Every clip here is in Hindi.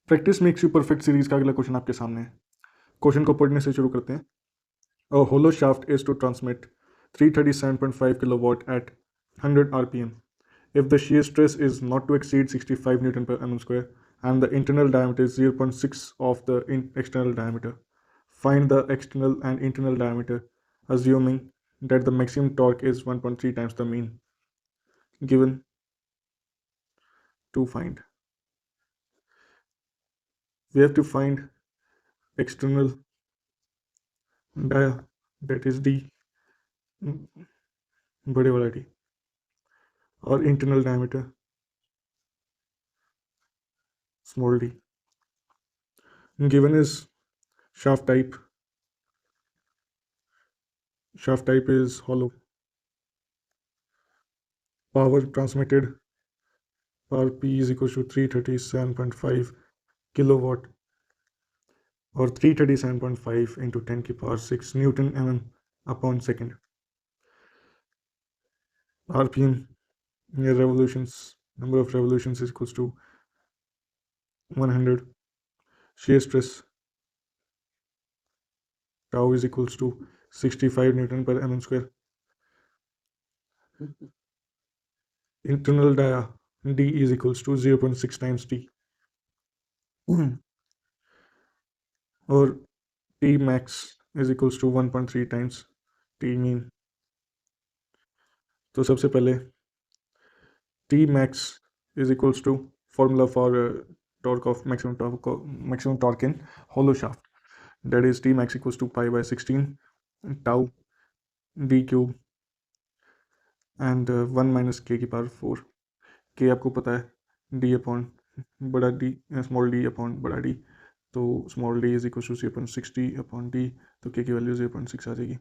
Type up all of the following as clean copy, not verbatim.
Practice makes you perfect series का अगला क्वेश्चन आपके सामने है। क्वेश्चन को पढ़ने से शुरू करते हैं। A hollow shaft is to transmit 337.5 kilowatt at 100 rpm if the shear stress is not to exceed 65 newton per mm square and the internal diameter is 0.6 of the external diameter. Find the external and internal diameter assuming that the maximum torque is 1.3 times the mean given to find. We have to find external dia, that is d, बड़े वाला d, और internal diameter small d. Given is shaft type is hollow. Power transmitted, power P is equal to 337.5 kilowatt or 337.5 into 10 की power 6 Newton mm upon second. RPM, revolutions, number of revolutions is equals to 100. Shear stress, tau is equals to 65 Newton per mm square. Internal dia, d is equals to 0.6 times t. और T max is equals to 1.3 times T mean. तो सबसे पहले T max is equals to formula for torque of maximum torque in hollow shaft, that is T max equals to pi by 16 tau d cube and 1 minus k की पावर 4. k आपको पता है d अपॉन बड़ा d, स्मॉल d अपॉन बड़ा d, तो small d is equal to 0.60 upon d, तो k की वैल्यू 0.6 आ जाएगी.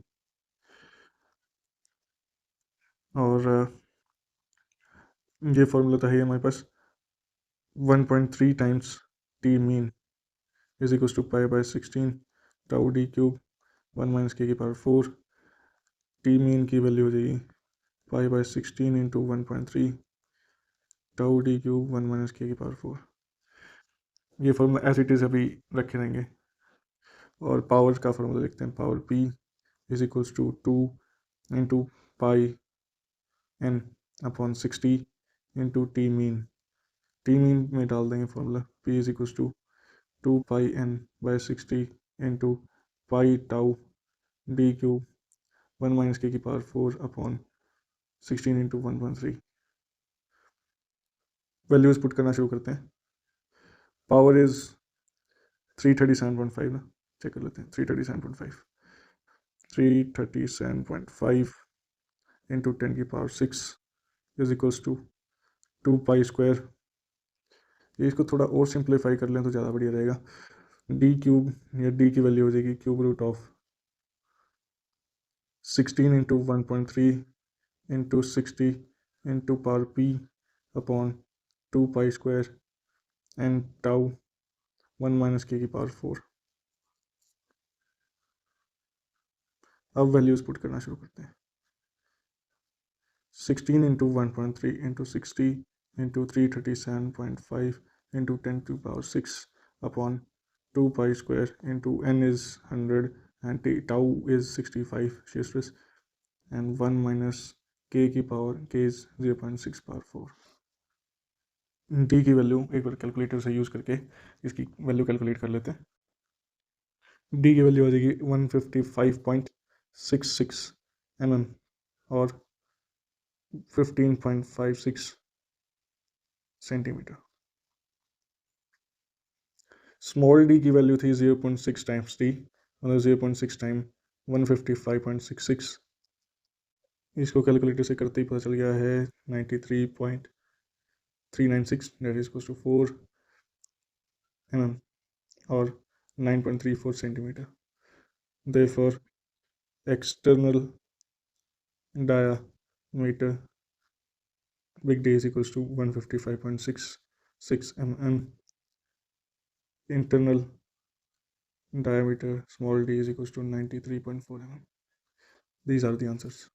और ये फॉर्मूला तो है हमारे पास 1.3 times T mean is equal to pi by 16 tau D cube 1 minus K की पावर 4. टी मीन की वैल्यू हो जाएगी pi by 16 into 1.3 tau D cube 1 minus K की पावर 4. ये फॉर्मूला एज इट इज़ अभी रखे रहेंगे. और पावर का फॉर्मूला लिखते हैं. Power P is equals to 2 into pi N upon 60 into T mean. T mean में डाल देंगे formula. P is equals to 2 pi N by 60 into pi tau D cube 1 minus K की power 4 upon 16 into 1.3. Values put करना शुरू करते हैं. पावर इज 337.5 ना, चेक कर लेते हैं. 337.5 इंटू 10 की power 6 is equals to 2 pi square. ये इसको थोड़ा और सिंप्लीफाई कर लें तो ज़्यादा बढ़िया रहेगा. डी क्यूब या डी की वैल्यू हो जाएगी cube root of 16 into 1.3 into 60 into power P upon 2 pi square and tau 1 minus K की पावर 4. अब वैल्यूज पुट करना शुरू करते हैं. 16 into 1.3 into 60 into 337.5 into 10 to the power 6 upon 2 pi square into n is 100 and tau is 65 shear stress and 1 minus k की power k is 0.6 power 4. d की वैल्यू एक बार कैलकुलेटर से यूज़ करके इसकी वैल्यू कैलकुलेट कर लेते हैं. d की वैल्यू आ जाएगी 155.66 mm और 15.56 सेंटीमीटर. स्मॉल डी की वैल्यू थी 0.6 टाइम्स डी, मतलब 0.6 टाइम 155.66. इसको कैलकुलेटर से करते ही पता चल गया है 93.396, that is equals to 4 mm और 9.34 centimetre. Therefore external diameter big D is equals to 155.66 mm. Internal diameter small d is equals to 93.4 mm. These are the answers.